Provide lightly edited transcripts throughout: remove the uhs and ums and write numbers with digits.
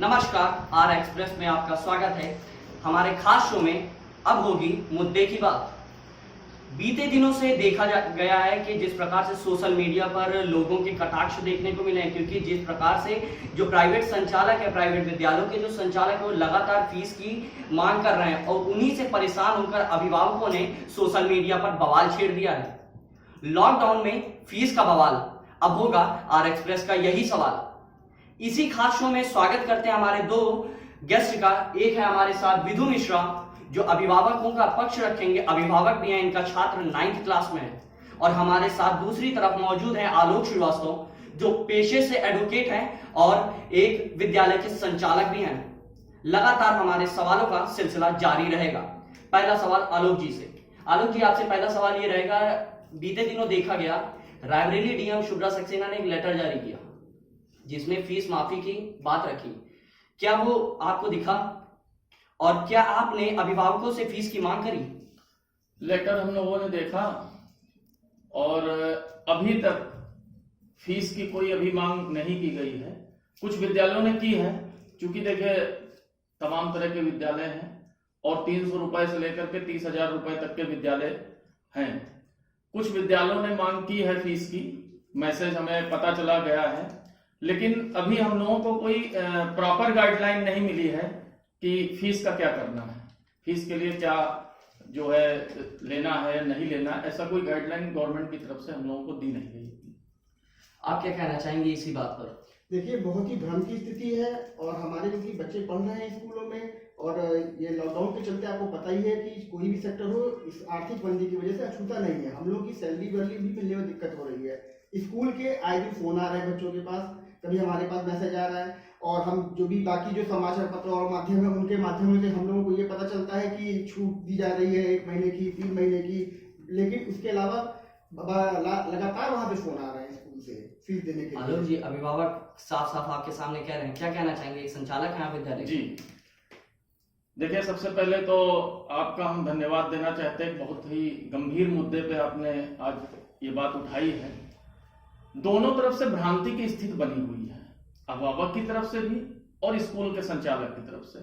नमस्कार, are express में आपका स्वागत है। हमारे खास शो में अब होगी मुद्दे की बात। बीते दिनों से देखा गया है कि जिस प्रकार से सोशल मीडिया पर लोगों के कटाक्ष देखने को मिले हैं, क्योंकि जिस प्रकार से जो प्राइवेट संचालक है, प्राइवेट विद्यालयों के जो संचालक है, वो लगातार फीस की मांग कर रहे हैं और उन्हीं से परेशान होकर अभिभावकों ने सोशल मीडिया पर बवाल छेड़ दिया है। लॉकडाउन में फीस का बवाल, अब होगा आर एक्सप्रेस का यही सवाल। इसी खास शो में स्वागत करते हैं हमारे दो गेस्ट का। एक है हमारे साथ विधु मिश्रा, जो अभिभावकों का पक्ष रखेंगे, अभिभावक भी हैं, इनका छात्र 9th क्लास में है। और हमारे साथ दूसरी तरफ मौजूद है आलोक श्रीवास्तव, जो पेशे से एडवोकेट हैं और एक विद्यालय के संचालक भी हैं। लगातार हमारे सवालों का सिलसिला जारी रहेगा। पहला सवाल आलोक जी से। आलोक जी, आपसे पहला सवाल ये रहेगा, बीते दिनों देखा गया रायबरेली डीएम शुभ्रा सक्सेना ने एक लेटर जारी किया जिसमें फीस माफी की बात रखी। क्या वो आपको दिखा और क्या आपने अभिभावकों से फीस की मांग करी? लेटर हम लोगों ने देखा और अभी तक फीस की कोई अभी मांग नहीं की गई है। कुछ विद्यालयों ने की है, क्योंकि देखिए तमाम तरह के विद्यालय हैं और 300 रुपए से लेकर के 30,000 रुपए तक के विद्यालय हैं। कुछ विद्यालयों ने मांग की है फीस की, मैसेज हमें पता चला गया है, लेकिन अभी हम लोगों को कोई प्रॉपर गाइडलाइन नहीं मिली है कि फीस का क्या करना है, फीस के लिए क्या जो है लेना है नहीं लेना है। ऐसा कोई गाइडलाइन गवर्नमेंट की तरफ से हम लोगों को दी नहीं गई। आप क्या कहना चाहेंगे इसी बात पर? देखिए, बहुत ही भ्रम की स्थिति है और हमारे क्योंकि बच्चे पढ़ रहे हैं स्कूलों में और ये लॉकडाउन के चलते आपको पता ही है कि कोई भी सेक्टर हो, इस आर्थिक मंदी की वजह से अछूता नहीं है। हम लोग की सैलरी वैलरी भी मिलने में दिक्कत हो रही है। स्कूल के आए दिन फोन आ रहे हैं बच्चों के पास, कभी हमारे पास मैसेज आ रहा है और हम जो भी बाकी जो समाचार पत्र और माध्यम है उनके माध्यम से हम लोगों को ये पता चलता है कि छूट दी जा रही है 1 महीने की, 3 महीने की, लेकिन उसके अलावा लगातार वहां पे फोन आ रहे हैं स्कूल से फीस देने के लिए। आलोक जी, अभिभावक साफ साफ आपके सामने कह रहे हैं, क्या कहना चाहेंगे? एक संचालक है विद्यालय जी, देखिए सबसे पहले तो आपका हम धन्यवाद देना चाहते हैं। बहुत ही गंभीर मुद्दे पे आपने आज ये बात उठाई है। दोनों तरफ से भ्रांति की स्थिति बनी हुई है, अभिभावक की तरफ से भी और स्कूल के संचालक की तरफ से।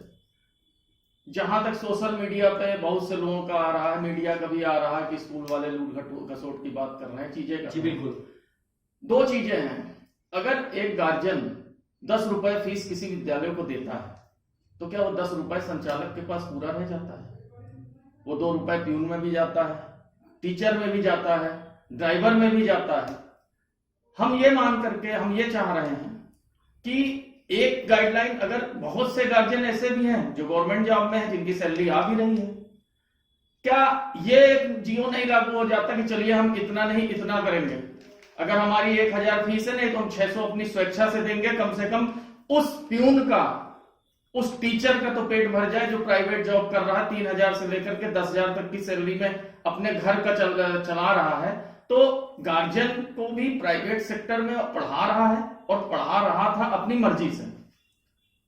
जहां तक सोशल मीडिया पे बहुत से लोगों का आ रहा है, मीडिया का भी आ रहा है कि स्कूल वाले लूट घसोट की बात कर रहे हैं, चीजें कर। जी बिल्कुल। दो चीजें हैं, अगर एक गार्जियन 10 रुपए फीस किसी विद्यालय को देता है तो क्या वो 10 रुपए संचालक के पास पूरा रह जाता है? वो 2 रुपए प्यून में भी जाता है, टीचर में भी जाता है, ड्राइवर में भी जाता है। हम ये मान करके हम ये चाह रहे हैं कि एक गाइडलाइन, अगर बहुत से गार्जियन ऐसे भी हैं जो गवर्नमेंट जॉब में हैं जिनकी सैलरी आ भी रही है, क्या ये जियो नहीं लागू हो जाता कि चलिए हम इतना नहीं इतना करेंगे? अगर हमारी 1000 फीस है नहीं तो हम 600 अपनी स्वेच्छा से देंगे, कम से कम उस प्यून का, उस टीचर का तो पेट भर जाए जो प्राइवेट जॉब कर रहा है, 3000 से लेकर के 10,000 तक की सैलरी में अपने घर का चला रहा है। तो गार्जियन को भी प्राइवेट सेक्टर में पढ़ा रहा है और पढ़ा रहा था अपनी मर्जी से।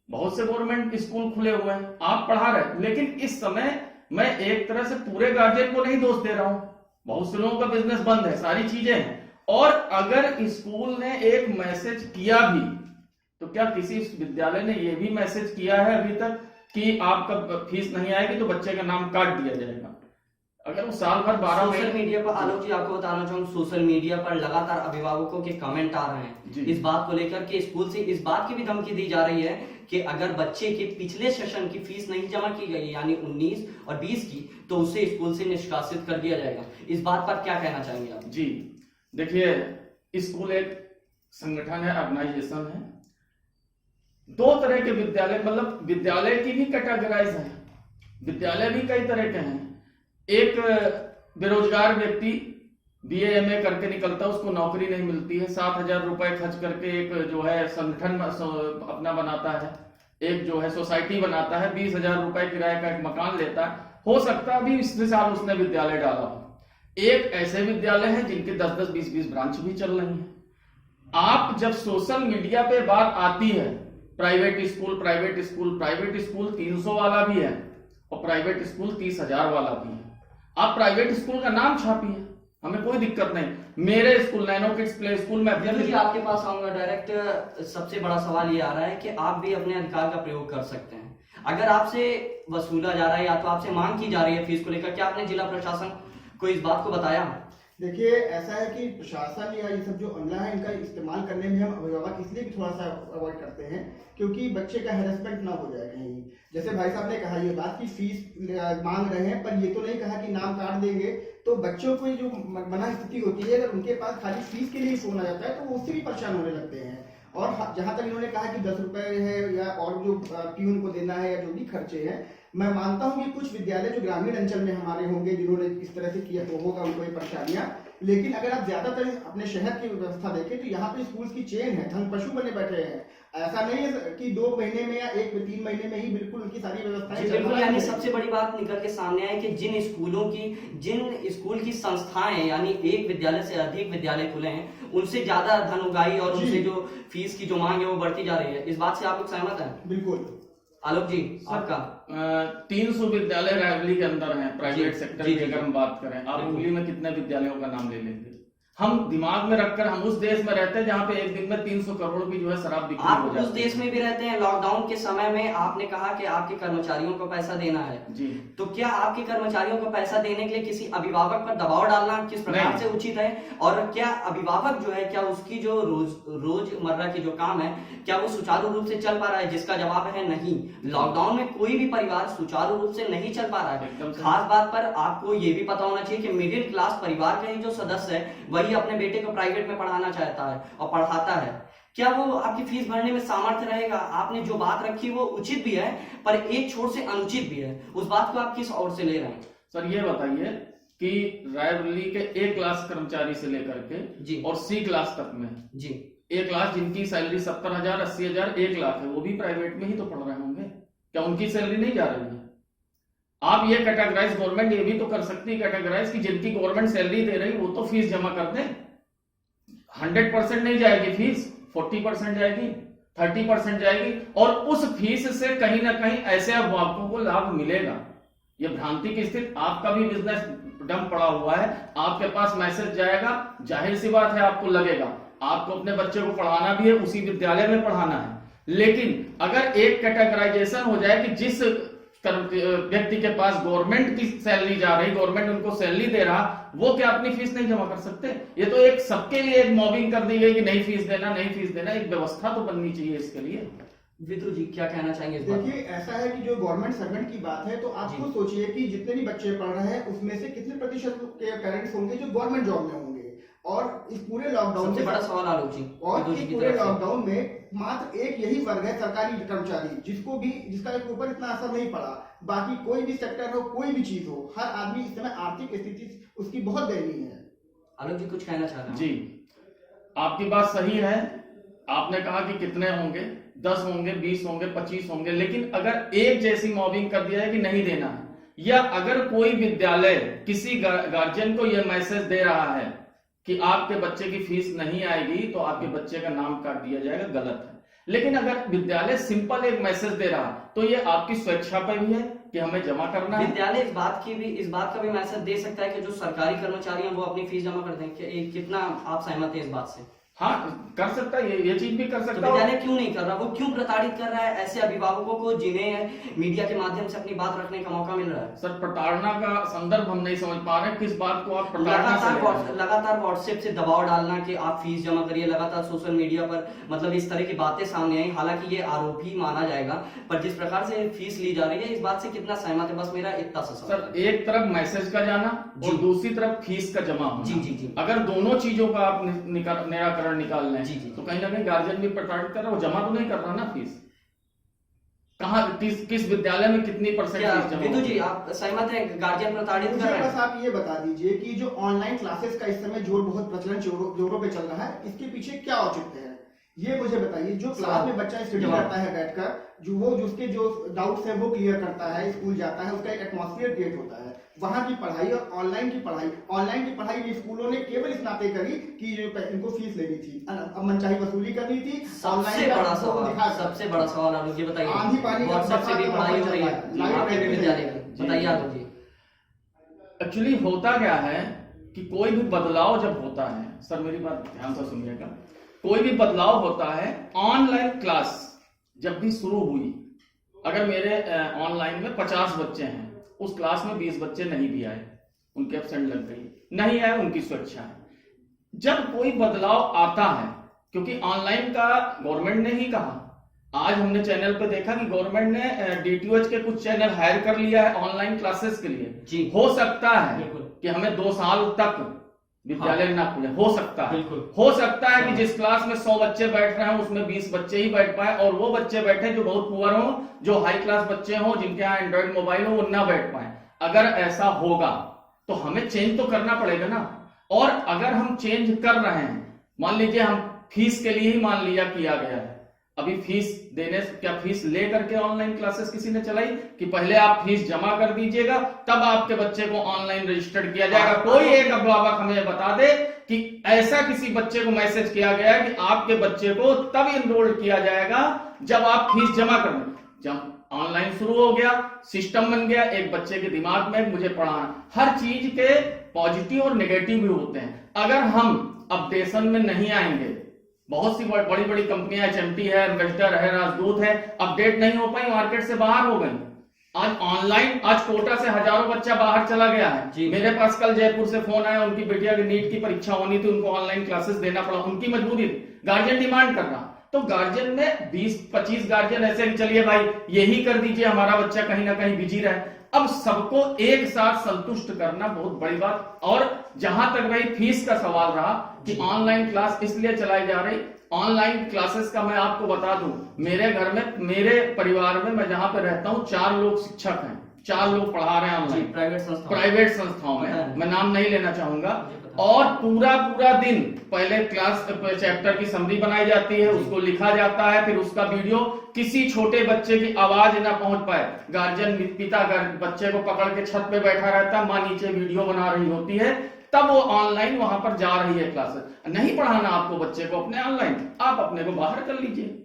बहुत से गवर्नमेंट स्कूल खुले हुए हैं, आप पढ़ा रहे, लेकिन इस समय मैं एक तरह से पूरे गार्जियन को नहीं दोष दे रहा हूं। बहुत से लोगों का बिजनेस बंद है, सारी चीजें हैं। और अगर स्कूल ने एक मैसेज किया भी तो क्या किसी विद्यालय ने यह भी मैसेज किया है अभी तक कि आपका फीस नहीं आएगी तो बच्चे का नाम काट दिया जाएगा? अगर वो साल भर 12 सोशल मीडिया पर, आलोक जी आपको बताना चाहूँ, सोशल मीडिया पर लगातार अभिभावकों के कमेंट आ रहे हैं इस बात को लेकर के स्कूल से इस बात की भी धमकी दी जा रही है कि अगर बच्चे के पिछले सेशन की फीस नहीं जमा की गई, यानी 19 और 20 की, तो उसे स्कूल से निष्कासित कर दिया जाएगा। इस बात पर क्या कहना चाहेंगे आप? जी देखिए, स्कूल एक संगठन है, ऑर्गेनाइजेशन है। 2 तरह के विद्यालय, मतलब विद्यालय की भी कैटेगराइज है, विद्यालय भी कई तरह के हैं। एक बेरोजगार व्यक्ति BA MA करके निकलता है, उसको नौकरी नहीं मिलती है, 7,000 रुपए खर्च करके एक जो है संगठन अपना बनाता है, एक जो है सोसाइटी बनाता है, 20,000 रुपए किराए का एक मकान लेता है। हो सकता है अभी पिछले साल उसने विद्यालय डाला हो। एक ऐसे विद्यालय हैं जिनके 10-10, 20-20 ब्रांच भी चल रही हैं। आप जब सोशल मीडिया पे बात आती है, private school private school private school 300 वाला भी है और प्राइवेट स्कूल 30,000 वाला भी है। आप प्राइवेट स्कूल का नाम छापिए, हमें कोई दिक्कत नहीं। मेरे school nano kids play school में बिल्कुल जी, आपके पास आऊंगा डायरेक्ट। सबसे बड़ा सवाल ये आ रहा है कि आप भी अपने अधिकार का प्रयोग कर सकते हैं। अगर आपसे वसूला जा रहा है या तो आपसे मांग की जा रही है फीस को लेकर, क्या आपने जिला प्रशासन को इस बात को बताया? देखिए, ऐसा है कि प्रशासन या ये सब जो अमला है इनका इस्तेमाल करने में हम अभिभावक इसलिए भी थोड़ा सा अवॉइड करते हैं क्योंकि बच्चे का हैरेसमेंट ना हो जाए कहीं। जैसे भाई साहब ने कहा ये बात कि फीस मांग रहे हैं, पर ये तो नहीं कहा कि नाम काट देंगे। तो बच्चों को जो मना स्थिति होती है, अगर उनके पास खाली फीस के लिए फोन आ जाता है तो वो उससे भी परेशान होने लगते हैं। और जहां तक इन्होंने कहा कि 10 रुपए है या और जो प्यून को देना है या जो भी खर्चे हैं, मैं मानता हूं कि कुछ विद्यालय जो ग्रामीण अंचल में हमारे होंगे जिन्होंने इस तरह से किया तो होगा उनको ये परेशानियां। लेकिन अगर आप ज्यादातर अपने शहर की व्यवस्था देखें तो यहाँ पे स्कूल की चेन है, धन पशु बने बैठे हैं। ऐसा नहीं है कि 2 महीने में या 3 महीने में ही बिल्कुल उनकी सारी व्यवस्थाएं बिल्कुल, यानी सबसे बड़ी बात निकल के सामने आई कि जिन स्कूल की संस्थाएं यानी एक विद्यालय से अधिक विद्यालय खुले हैं, उनसे ज्यादा धन उगाही और उनसे जो फीस की जो मांग है वो बढ़ती जा रही है। इस बात से आप लोग सहमत हैं? बिल्कुल। आलोक जी, आपका 300 विद्यालय रायबरेली के अंदर हैं प्राइवेट सेक्टर की। अगर हम बात करें, आप उंगली में कितने विद्यालयों का नाम ले लेंगे? हम दिमाग में रखकर हम उस देश में रहते हैं जहाँ पे एक दिन में 300 करोड़ की जो है शराब बिक्री हो जाती है। आप उस देश में भी रहते हैं। लॉकडाउन के समय में आपने कहा कि आपके कर्मचारियों को पैसा देना है जी, तो क्या आपके कर्मचारियों को पैसा देने के लिए किसी अभिभावक पर दबाव डालना किस प्रकार से उचित है? और क्या अभिभावक जो है, क्या उसकी जो रोजमर्रा की जो काम है, क्या वो सुचारू रूप से चल पा रहा है? जिसका जवाब है नहीं। लॉकडाउन में कोई भी परिवार सुचारू रूप से नहीं चल पा रहा है। खास बात पर आपको ये भी पता होना चाहिए कि मिडिल क्लास परिवार का ही जो सदस्य है वही अपने बेटे को प्राइवेट में पढ़ाना चाहता है और पढ़ाता है। क्या वो आपकी फीस भरने में सामर्थ्य रहेगा? आपने जो बात रखी वो उचित भी है पर एक छोर से अनुचित भी है। उस बात को आप किस ओर से ले रहे हैं? सर ये बताइए कि रायबरेली के ए क्लास कर्मचारी से लेकर के जी और सी क्लास तक में जी, ए क्लास जिनकी सैलरी 70,000 80,000 1 लाख है, वो भी प्राइवेट में ही तो पढ़ रहे होंगे। क्या उनकी सैलरी नहीं जा रही है? आप ये कैटेगराइज, गवर्नमेंट ये भी तो कर सकती है कैटेगराइज कि जिनकी गवर्नमेंट सैलरी दे रही वो तो फीस जमा कर दे। 100% नहीं जाएगी फीस, 40% जाएगी, 30% जाएगी और उस फीस से कहीं ना कहीं ऐसे अभिभावकों को लाभ मिलेगा। ये भ्रांति की स्थिति, आपका भी बिजनेस डम पड़ा हुआ है, आपके पास मैसेज जाएगा, जाहिर सी बात है आपको लगेगा आपको अपने बच्चे को पढ़ाना भी है, उसी विद्यालय में पढ़ाना है। लेकिन अगर एक कैटेगराइजेशन हो जाए कि जिस व्यक्ति के पास गवर्नमेंट की सैलरी जा रही, गवर्नमेंट उनको सैलरी दे रहा, वो क्या अपनी फीस नहीं जमा कर सकते? ये तो एक सबके लिए एक मॉबिंग कर दी गई कि नहीं फीस देना, नहीं फीस देना। एक व्यवस्था तो बननी चाहिए इसके लिए। विदु जी क्या कहना चाहेंगे? देखिए, ऐसा है कि जो गवर्नमेंट सर्वेंट की बात है तो आप खुद सोचिए कि जितने भी बच्चे पढ़ रहे हैं उसमें से कितने प्रतिशत के पेरेंट्स होंगे जो गवर्नमेंट जॉब में होंगे। और इस पूरे लॉकडाउन सबसे बड़ा सवाल आलोक जी, और इस पूरे लॉकडाउन में मात्र एक यही वर्ग है सरकारी कर्मचारी जिसका ऊपर इतना असर नहीं पड़ा। बाकी कोई भी सेक्टर हो, कोई भी चीज हो, हर आदमी इस समय आर्थिक स्थिति उसकी बहुत दयनीय है। आलोक जी कुछ कहना चाह रहे हैं? जी, आपकी बात सही है। आपने कहा कि कितने होंगे, 10 होंगे, 20 होंगे, 25 होंगे, लेकिन अगर एक जैसी मॉबिंग कर दिया है कि नहीं देना है, या अगर कोई विद्यालय किसी गार्जियन को यह मैसेज दे रहा है कि आपके बच्चे की फीस नहीं आएगी तो आपके बच्चे का नाम काट दिया जाएगा, गलत है। लेकिन अगर विद्यालय सिंपल एक मैसेज दे रहा तो ये आपकी स्वेच्छा पर भी है कि हमें जमा करना है। विद्यालय इस बात का भी मैसेज दे सकता है कि जो सरकारी कर्मचारी हैं वो अपनी फीस जमा कर दें। कितना आप सहमत हैं इस बात से? हाँ, कर सकता है, ये चीज भी कर सकता है। तो विद्यालय क्यों नहीं कर रहा? वो क्यों प्रताड़ित कर रहा है ऐसे अभिभावकों को जिन्हें मीडिया के माध्यम से अपनी बात रखने का मौका मिल रहा है? सर, प्रताड़ना का संदर्भ हम नहीं समझ पा रहे, किस बात को आप लगातार व्हाट्सएप से दबाव डालना कि आप फीस जमा करिए, लगातार सोशल मीडिया पर मतलब इस तरह की बातें सामने आई। हालांकि ये आरोप ही माना जाएगा, पर जिस प्रकार से फीस ली जा रही है इस बात से कितना सहमत है? बस मेरा इतना सा सवाल। सर, एक तरफ मैसेज का जाना और दूसरी तरफ फीस का जमा होना। जी, अगर दोनों चीजों का आप निराकरण निकाल लें तो कहीं ना कहीं गार्जियन भी प्रताड़ित कर रहा है, वो जमा तो नहीं कर रहा ना फीस। कहाँ किस विद्यालय में कितनी परसेंट फीस जमा? विदु जी आप सहमत हैं गार्जियन प्रताड़ित कर रहे हैं? बस आप ये बता दीजिए कि जो ऑनलाइन क्लासेस का इस समय जोर बहुत प्रचलन जोरों पे चल रहा है, इसके पीछे क्या औचित्य है ये मुझे बताइए। जो क्लास में बच्चा स्टडी करता है बैठकर, उसके जो डाउट्स है वो क्लियर करता है, स्कूल जाता है, उसका एक एटमॉस्फेयर क्रिएट होता है। वहां की पढ़ाई और ऑनलाइन की पढ़ाई भी स्कूलों ने केवल इस नाते करी कि इनको फीस लेनी थी, मनचाही वसूली करनी थी। सबसे बड़ा सवाल आलोक जी बताइए, आंधी पानी व्हाट्सएप से भी पढ़ाई हो रही है आपके विद्यालय में, बताइए आलोक जी। एक्चुअली होता क्या है कि कोई भी बदलाव जब होता है, सर मेरी बात ध्यान से सुनिएगा, कोई भी बदलाव होता है, ऑनलाइन क्लास जब भी शुरू हुई, अगर मेरे ऑनलाइन में 50 बच्चे हैं, उस क्लास में 20 बच्चे नहीं भी आए, उनके एब्सेंट लग गई, नहीं आए उनकी स्वेच्छा है। जब कोई बदलाव आता है, क्योंकि ऑनलाइन का गवर्नमेंट ने ही कहा, आज हमने चैनल पे देखा कि गवर्नमेंट ने डीटीएच के कुछ चैनल हायर कर लिया है ऑनलाइन क्लासेस के लिए। जी, हो सकता है बिल्कुल कि हमें 2 साल तक विद्यालय ना खुले, हो सकता है, बिल्कुल हो सकता है कि जिस क्लास में 100 बच्चे बैठ रहे हैं उसमें 20 बच्चे ही बैठ पाए, और वो बच्चे बैठे जो बहुत पुअर हो, जो हाई क्लास बच्चे हो, जिनके यहाँ एंड्रॉइड मोबाइल हो, वो ना बैठ पाए। अगर ऐसा होगा तो हमें चेंज तो करना पड़ेगा ना। और अगर हम चेंज कर रहे हैं, मान लीजिए हम फीस के लिए ही मान लिया किया गया है, अभी फीस देने से क्या फीस ले करके ऑनलाइन क्लासेस किसी ने चलाई कि पहले आप फीस जमा कर दीजिएगा तब आपके बच्चे को ऑनलाइन रजिस्टर्ड किया जाएगा? कोई एक अभिभावक हमें बता दे कि ऐसा किसी बच्चे को मैसेज किया गया है कि आपके बच्चे को तब इनरोल किया जाएगा जब आप फीस जमा कर दें। जब ऑनलाइन शुरू हो गया, सिस्टम बन गया, एक बच्चे के दिमाग में मुझे पढ़ाना, हर चीज के पॉजिटिव और नेगेटिव भी होते हैं। अगर हम अपडेशन में नहीं आएंगे, बहुत सी बड़ी बड़ी कंपनियां, एचएमटी है, एम्बेसडर है, राजदूत है, अपडेट नहीं हो पाई, मार्केट से बाहर हो गई। आज ऑनलाइन, आज कोटा से हजारों बच्चा बाहर चला गया है। मेरे पास कल जयपुर से फोन आया, उनकी बेटिया की नीट की परीक्षा होनी थी, उनको ऑनलाइन क्लासेस देना पड़ा, उनकी मजबूरी, गार्जियन डिमांड कर रहा। तो गार्जियन में 20-25 गार्जियन ऐसे कि चलिए भाई यही कर दीजिए, हमारा बच्चा कहीं ना कहीं बिजी रहे। अब सबको एक साथ संतुष्ट करना बहुत बड़ी बात। और जहां तक रही फीस का सवाल रहा कि ऑनलाइन क्लास इसलिए चलाई जा रही, ऑनलाइन क्लासेस का मैं आपको बता दूं, मेरे घर में, मेरे परिवार में, मैं जहां पे रहता हूं, 4 लोग शिक्षक हैं, 4 लोग पढ़ा रहे हैं ऑनलाइन प्राइवेट संस्थाओं में, मैं नाम नहीं लेना चाहूंगा। और पूरा दिन पहले क्लास चैप्टर की समरी बनाई जाती है, उसको लिखा जाता है, फिर उसका वीडियो, किसी छोटे बच्चे की आवाज ना पहुंच पाए, गार्जियन पिता बच्चे को पकड़ के छत पे बैठा रहता, मां नीचे वीडियो बना रही होती है, तब वो ऑनलाइन वहां पर जा रही है क्लासेस। नहीं पढ़ाना आपको बच्चे को अपने ऑनलाइन, आप अपने को बाहर कर लीजिए।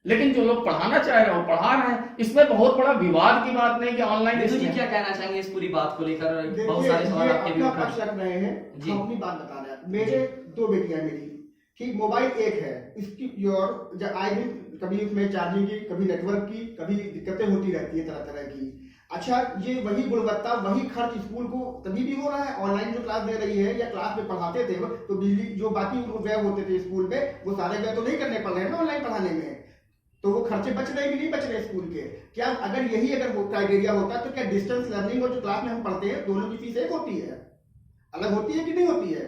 लेकिन जो लोग पढ़ाना चाह रहे हो पढ़ा रहे हैं, इसमें बहुत बड़ा विवाद की बात नहीं कि ऑनलाइन। जी क्या कहना चाहेंगे इस पूरी बात को लेकर? बहुत सारे सवाल आपके भी उठ रहे हैं, हम अपनी बात बता रहे हैं। मेरे 2 बेटियां मेरी, कि मोबाइल एक है, इसकी और आए दिन कभी उसमें चार्जिंग की, कभी नेटवर्क की, कभी दिक्कतें होती रहती है तरह तरह की। अच्छा, ये वही गुणवत्ता, वही खर्च स्कूल को तभी भी हो रहा है। ऑनलाइन जो क्लास दे रही है या क्लास में पढ़ाते थे तो बिजली जो बाकी व्यय होते थे स्कूल में, वो सारे व्यय तो नहीं करने पड़ रहे हैं ना ऑनलाइन पढ़ाने में, तो वो खर्चे बच रहे कि नहीं बच रहे स्कूल के? क्या अगर यही अगर क्राइटेरिया होता तो क्या डिस्टेंस लर्निंग और जो क्लास में हम पढ़ते हैं दोनों की फीस एक होती है, अलग होती है कि नहीं होती है?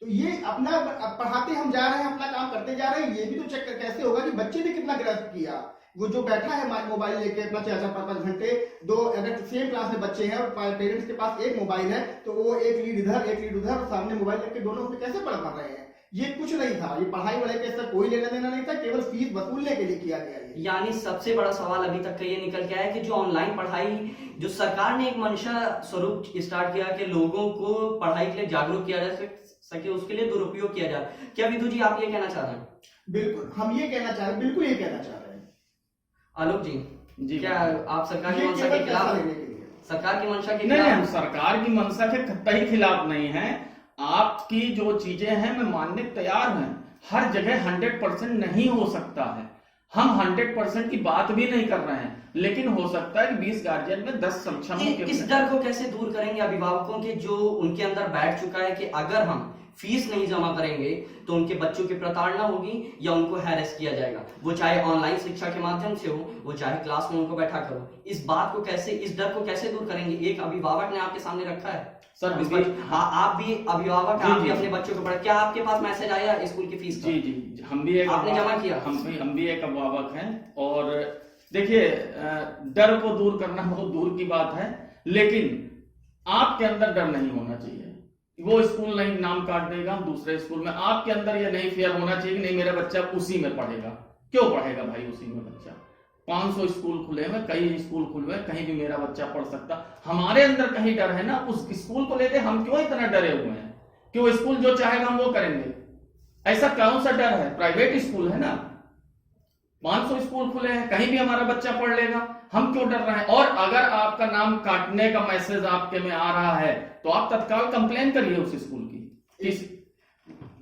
तो ये अपना पढ़ाते हम जा रहे हैं, अपना काम करते जा रहे हैं, ये भी तो चेक कैसे होगा कि बच्चे ने कितना ग्रैस्प किया। वो जो बैठा है मोबाइल लेके अपना 4-5 घंटे, अगर सेम क्लास में बच्चे हैं और पेरेंट्स के पास एक मोबाइल है, तो वो एक लीड इधर एक लीड उधर, सामने मोबाइल लेके दोनों उसमें कैसे पढ़ पा रहे हैं? ये कुछ नहीं था, ये पढ़ाई वढ़ाई के साथ कोई लेना देना नहीं था, केवल फीस वसूलने के लिए किया गया है। यानी सबसे बड़ा सवाल अभी तक का ये निकल के आया कि जो ऑनलाइन पढ़ाई, जो सरकार ने एक मंशा स्वरूप स्टार्ट किया कि लोगों को पढ़ाई के लिए जागरूक किया जा सके, उसके लिए दुरुपयोग किया जाए। क्या विधु जी आप ये कहना चाह रहे हैं? बिल्कुल, हम ये कहना चाह रहे हैं, बिल्कुल ये कहना चाह रहे हैं। आलोक जी क्या आप सरकार की मंशा के खिलाफ? सरकार की मंशा के खिलाफ नहीं, हम सरकार की मंशा के कतई खिलाफ नहीं है। आपकी जो चीजें हैं मैं मानने तैयार हूं, हर जगह 100% नहीं हो सकता है, हम 100% की बात भी नहीं कर रहे हैं, लेकिन हो सकता है कि 20 गार्जियन में 10 सक्षम हो। इस डर को कैसे दूर करेंगे अभिभावकों के, जो उनके अंदर बैठ चुका है कि अगर हम फीस नहीं जमा करेंगे तो उनके बच्चों की प्रताड़ना होगी या उनको हैरेस किया जाएगा, वो चाहे ऑनलाइन शिक्षा के माध्यम से हो, वो चाहे क्लास में उनको बैठा करो। इस बात को कैसे, इस डर को कैसे दूर करेंगे? एक अभिभावक ने आपके सामने रखा है सर, आप भी अभिभावक, आप भी अपने बच्चों को पढ़ा, क्या आपके पास मैसेज आया स्कूल की फीस का? जी हम भी एक, आपने जमा किया? हम भी एक अभिभावक हैं। और देखिए, डर को दूर करना बहुत दूर की बात है, लेकिन आपके अंदर डर नहीं होना चाहिए। वो स्कूल नहीं नाम काट देगा दूसरे स्कूल में, आपके अंदर ये नहीं फेयर होना चाहिए कि नहीं मेरा बच्चा उसी में पढ़ेगा। क्यों पढ़ेगा भाई उसी में बच्चा? 500 स्कूल खुले हैं, कई स्कूल खुले हैं, कहीं भी मेरा बच्चा पढ़ सकता। हमारे अंदर कहीं डर है ना, उस स्कूल को लेके हम क्यों इतना डरे हुए हैं कि वो स्कूल जो चाहेगा हम वो करेंगे? ऐसा कौन सा डर है? प्राइवेट स्कूल है ना, 500 स्कूल खुले हैं, कहीं भी हमारा बच्चा पढ़ लेगा, हम क्यों डर रहे हैं? और अगर आपका नाम काटने का मैसेज आपके में आ रहा है तो आप तत्काल कंप्लेन करिए उस स्कूल की। किस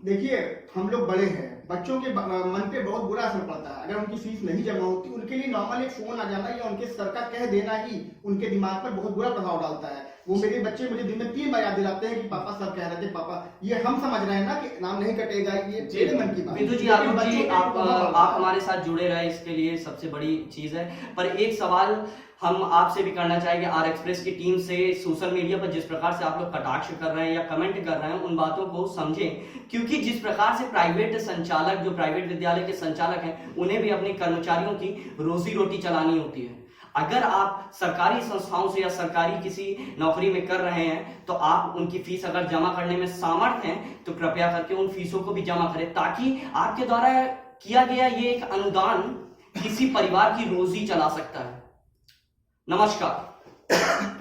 देखिए, हम लोग बड़े हैं, बच्चों के मन पे बहुत बुरा असर पड़ता है। अगर उनकी फीस नहीं जमा होती, उनके लिए नॉर्मल एक फोन आ जाना या उनके सर का कह देना ही उनके दिमाग पर बहुत बुरा प्रभाव डालता है। वो मेरे बच्चे मुझे दिन में 3 बार याद दिलाते हैं कि पापा सर कह रहे थे, पापा। ये हम समझ रहे हैं ना कि नाम नहीं कटेगा, ये मेरे मन की बात। विदु जी, लेकिन आलोक बच्चों जी, पे आप प्रभाव पड़ता है। हमारे साथ जुड़े रहे, इसके लिए सबसे बड़ी चीज है। पर एक सवाल हम आपसे भी करना चाहेंगे, आर एक्सप्रेस की टीम से, सोशल मीडिया पर जिस प्रकार से आप लोग कटाक्ष कर रहे हैं या कमेंट कर रहे हैं, उन बातों को समझें, क्योंकि जिस प्रकार से प्राइवेट संचालक, जो प्राइवेट विद्यालय के संचालक हैं, उन्हें भी अपने कर्मचारियों की रोजी रोटी चलानी होती है। अगर आप सरकारी संस्थाओं से या सरकारी किसी नौकरी में कर रहे हैं, तो आप उनकी फीस अगर जमा करने में सामर्थ्य हैं, तो कृपया करके उन फीसों को भी जमा करें, ताकि आपके द्वारा किया गया ये एक अनुदान किसी परिवार की रोजी चला सकता है। नमस्कार।